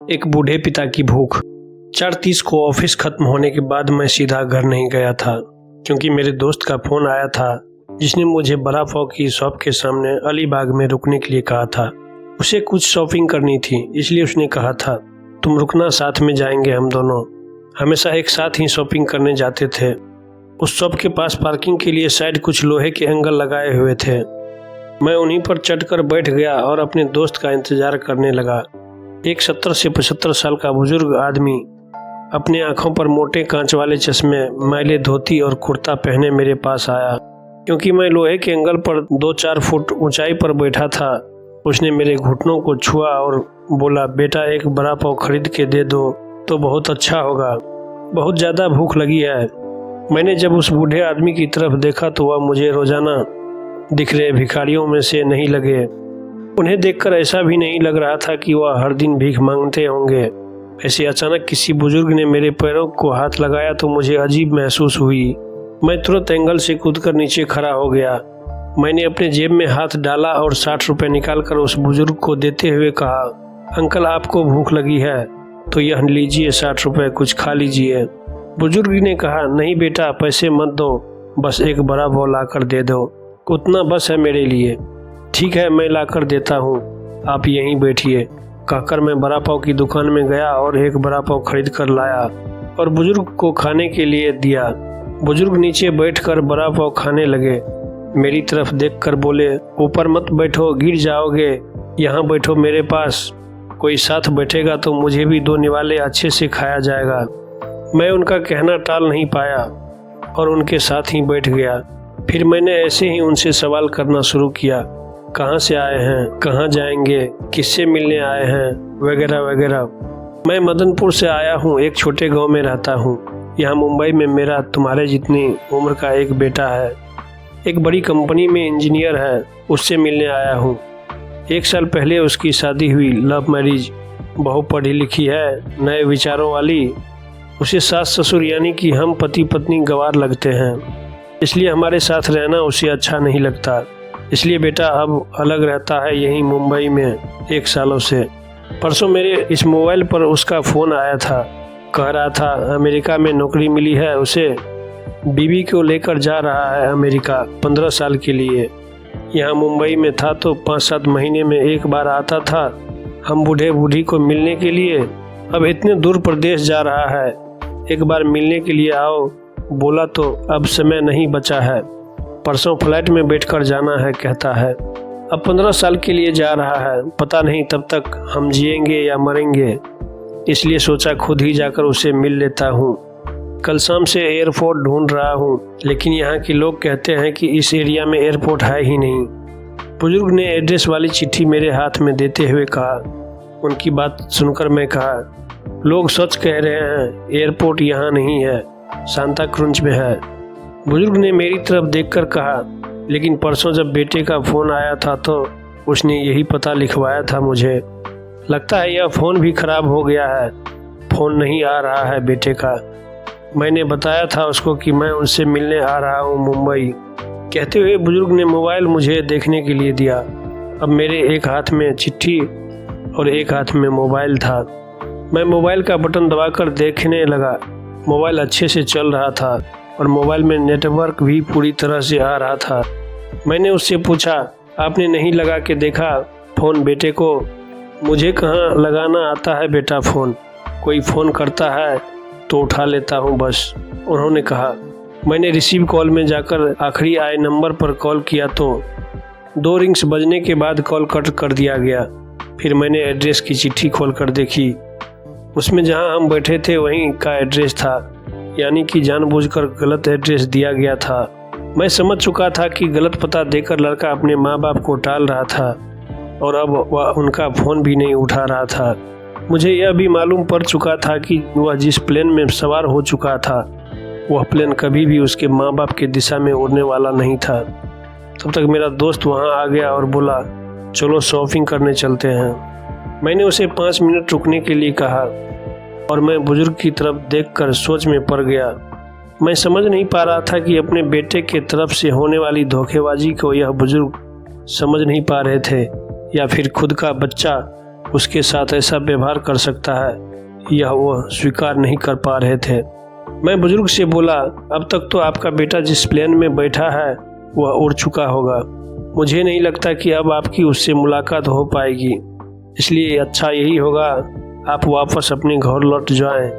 एक बूढ़े पिता की भूख। 4:30 को ऑफिस खत्म होने के बाद मैं सीधा घर नहीं गया था, क्योंकि मेरे दोस्त का फोन आया था जिसने मुझे बड़ा पाव की शॉप के सामने अलीबाग में रुकने के लिए कहा था। उसे कुछ शॉपिंग करनी थी, इसलिए उसने कहा था तुम रुकना, साथ में जाएंगे। हम दोनों हमेशा एक साथ ही शॉपिंग करने जाते थे। उस शॉप के पास पार्किंग के लिए साइड कुछ लोहे के एंगल लगाए हुए थे। मैं उन्हीं पर चढ़कर बैठ गया और अपने दोस्त का इंतजार करने लगा। एक 70 से 75 साल का बुजुर्ग आदमी अपने आंखों पर मोटे कांच वाले चश्मे, मैले धोती और कुर्ता पहने मेरे पास आया। क्योंकि मैं लोहे के एंगल पर 2-4 फुट ऊंचाई पर बैठा था, उसने मेरे घुटनों को छुआ और बोला, बेटा एक बड़ा पाव खरीद के दे दो तो बहुत अच्छा होगा, बहुत ज़्यादा भूख लगी है। मैंने जब उस बूढ़े आदमी की तरफ देखा तो वह मुझे रोजाना दिख रहे भिखारियों में से नहीं लगे। उन्हें देखकर ऐसा भी नहीं लग रहा था कि वह हर दिन भीख मांगते होंगे। ऐसे अचानक किसी बुजुर्ग ने मेरे पैरों को हाथ लगाया तो मुझे अजीब महसूस हुई। मैं तुरंत एंगल से कूदकर नीचे खड़ा हो गया। मैंने अपने जेब में हाथ डाला और 60 रुपये निकालकर उस बुजुर्ग को देते हुए कहा, अंकल आपको भूख लगी है तो यह लीजिए 60 रुपये, कुछ खा लीजिए। बुजुर्ग ने कहा, नहीं बेटा पैसे मत दो, बस एक बड़ा पाव ला कर दे दो, उतना बस है मेरे लिए। ठीक है मैं ला कर देता हूँ, आप यहीं बैठिए। कहकर मैं बड़ा पाव की दुकान में गया और एक बड़ा पाव खरीद कर लाया और बुजुर्ग को खाने के लिए दिया। बुजुर्ग नीचे बैठकर बड़ा पाव खाने लगे। मेरी तरफ देखकर बोले, ऊपर मत बैठो, गिर जाओगे, यहाँ बैठो मेरे पास। कोई साथ बैठेगा तो मुझे भी 2 निवाले अच्छे से खाया जाएगा। मैं उनका कहना टाल नहीं पाया और उनके साथ ही बैठ गया। फिर मैंने ऐसे ही उनसे सवाल करना शुरू किया, कहाँ से आए हैं, कहाँ जाएंगे, किससे मिलने आए हैं, वगैरह वगैरह। मैं मदनपुर से आया हूँ, एक छोटे गांव में रहता हूँ। यहाँ मुंबई में मेरा तुम्हारे जितनी उम्र का एक बेटा है, एक बड़ी कंपनी में इंजीनियर है, उससे मिलने आया हूँ। 1 साल पहले उसकी शादी हुई, लव मैरिज, बहुत पढ़ी लिखी है, नए विचारों वाली। उसे सास ससुर यानी कि हम पति पत्नी गंवार लगते हैं, इसलिए हमारे साथ रहना उसे अच्छा नहीं लगता। इसलिए बेटा अब अलग रहता है यहीं मुंबई में 1 सालों से। परसों मेरे इस मोबाइल पर उसका फ़ोन आया था, कह रहा था अमेरिका में नौकरी मिली है उसे, बीवी को लेकर जा रहा है अमेरिका 15 साल के लिए। यहाँ मुंबई में था तो 5-7 महीने में एक बार आता था हम बूढ़े बूढ़ी को मिलने के लिए। अब इतने दूर प्रदेश जा रहा है, एक बार मिलने के लिए आओ बोला तो अब समय नहीं बचा है, परसों फ्लाइट में बैठकर जाना है कहता है। अब 15 साल के लिए जा रहा है, पता नहीं तब तक हम जिएंगे या मरेंगे, इसलिए सोचा खुद ही जाकर उसे मिल लेता हूँ। कल शाम से एयरपोर्ट ढूंढ रहा हूँ, लेकिन यहाँ के लोग कहते हैं कि इस एरिया में एयरपोर्ट है ही नहीं। बुजुर्ग ने एड्रेस वाली चिट्ठी मेरे हाथ में देते हुए कहा। उनकी बात सुनकर मैं कहा, लोग सच कह रहे हैं, एयरपोर्ट यहाँ नहीं है, सांता क्रूज में है। बुजुर्ग ने मेरी तरफ देखकर कहा, लेकिन परसों जब बेटे का फ़ोन आया था तो उसने यही पता लिखवाया था मुझे। लगता है यह फ़ोन भी ख़राब हो गया है, फ़ोन नहीं आ रहा है बेटे का। मैंने बताया था उसको कि मैं उनसे मिलने आ रहा हूँ मुंबई। कहते हुए बुजुर्ग ने मोबाइल मुझे देखने के लिए दिया। अब मेरे एक हाथ में चिट्ठी और एक हाथ में मोबाइल था। मैं मोबाइल का बटन दबाकर देखने लगा। मोबाइल अच्छे से चल रहा था और मोबाइल में नेटवर्क भी पूरी तरह से आ रहा था। मैंने उससे पूछा, आपने नहीं लगा के देखा फ़ोन बेटे को? मुझे कहाँ लगाना आता है बेटा फ़ोन, कोई फ़ोन करता है तो उठा लेता हूँ बस, उन्होंने कहा। मैंने रिसीव कॉल में जाकर आखिरी आए नंबर पर कॉल किया तो 2 रिंग्स बजने के बाद कॉल कट कर दिया गया। फिर मैंने एड्रेस की चिट्ठी खोल कर देखी, उसमें जहाँ हम बैठे थे वहीं का एड्रेस था, यानी कि जानबूझकर गलत एड्रेस दिया गया था। मैं समझ चुका था कि गलत पता देकर लड़का अपने माँ बाप को टाल रहा था और अब वह उनका फ़ोन भी नहीं उठा रहा था। मुझे यह भी मालूम पड़ चुका था कि वह जिस प्लेन में सवार हो चुका था वह प्लेन कभी भी उसके माँ बाप की दिशा में उड़ने वाला नहीं था। तब तक मेरा दोस्त वहाँ आ गया और बोला, चलो शॉपिंग करने चलते हैं। मैंने उसे 5 मिनट रुकने के लिए कहा और मैं बुजुर्ग की तरफ देखकर सोच में पड़ गया। मैं समझ नहीं पा रहा था कि अपने बेटे के तरफ से होने वाली धोखेबाजी को यह बुजुर्ग समझ नहीं पा रहे थे या फिर खुद का बच्चा उसके साथ ऐसा व्यवहार कर सकता है, यह वह स्वीकार नहीं कर पा रहे थे। मैं बुजुर्ग से बोला, अब तक तो आपका बेटा जिस प्लेन में बैठा है वह उड़ चुका होगा। मुझे नहीं लगता कि अब आपकी उससे मुलाकात हो पाएगी, इसलिए अच्छा यही होगा आप वापस अपने घर लौट जाएं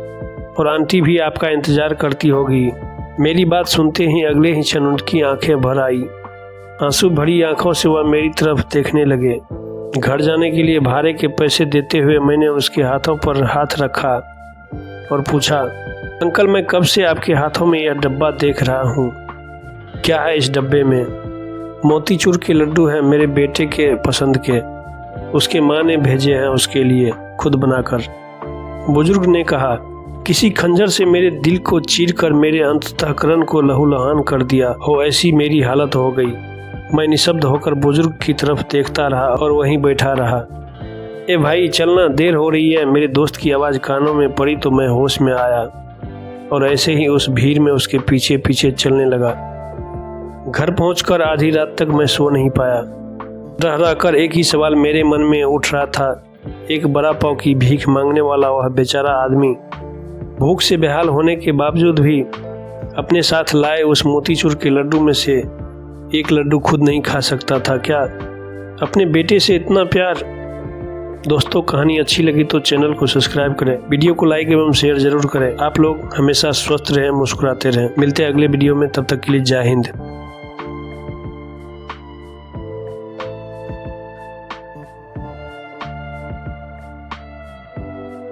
और आंटी भी आपका इंतजार करती होगी। मेरी बात सुनते ही अगले ही क्षण उनकी आंखें भर आई। आंसू भरी आंखों से वह मेरी तरफ देखने लगे। घर जाने के लिए भाड़े के पैसे देते हुए मैंने उसके हाथों पर हाथ रखा और पूछा, अंकल मैं कब से आपके हाथों में यह डब्बा देख रहा हूँ, क्या है इस डब्बे में? मोतीचूर के लड्डू हैं मेरे बेटे के पसंद के, उसके माँ ने भेजे हैं उसके लिए खुद बनाकर। बुजुर्ग ने कहा, किसी खंजर से मेरे दिल को चीरकर मेरे अंतःकरण को लहूलुहान कर दिया हो, ऐसी मेरी हालत हो गई। मैं निशब्द होकर बुजुर्ग की तरफ देखता रहा और वहीं बैठा रहा। ए भाई चलना, देर हो रही है। मेरे दोस्त की आवाज़ कानों में पड़ी तो मैं होश में आया और ऐसे ही उस भीड़ में उसके पीछे पीछे चलने लगा। घर पहुंचकर आधी रात तक मैं सो नहीं पाया। रह रह कर एक ही सवाल मेरे मन में उठ रहा था, एक बड़ा पाव की भीख मांगने वाला वह बेचारा आदमी भूख से बेहाल होने के बावजूद भी अपने साथ लाए उस मोतीचूर के लड्डू में से एक लड्डू खुद नहीं खा सकता था क्या? अपने बेटे से इतना प्यार। दोस्तों, कहानी अच्छी लगी तो चैनल को सब्सक्राइब करें, वीडियो को लाइक एवं शेयर जरूर करें। आप लोग हमेशा स्वस्थ रहें, मुस्कुराते रहें। मिलते हैं अगले वीडियो में, तब तक के लिए जय हिंद।